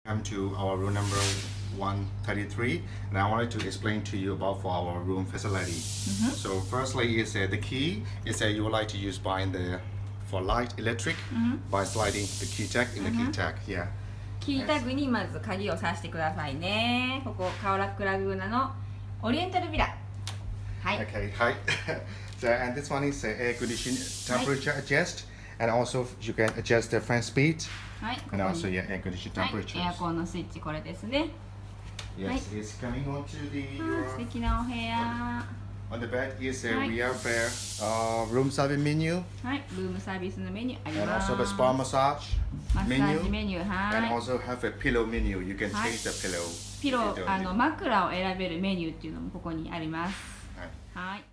Welcome to our room number 133, and I wanted to explain to you about for our room facility. So firstly is the key is you would like to use by the for light electric by sliding the key tag in the key tag. Yeah. キータグにまず鍵を挿してくださいね。ここカオラックラグーナのオリエンタルヴィラ。はい。Okay. Hi. So and this one is air conditioning temperature adjust, and also you can adjust the fan speed. はい。And also air conditioning はい。 temperature. エアコンのスイッチこれですね。Yes, it's coming on to the 素敵なお部屋。on the bed is we have room service menu. はい。ルームサービスのメニューあり And ます。 also the spa massage マッサージメ menu, ニュー、は and い。 also have a pillow menu. You can change the pillow. ピロー、枕を選べるメニューっていうのもここにあります。はい。はい。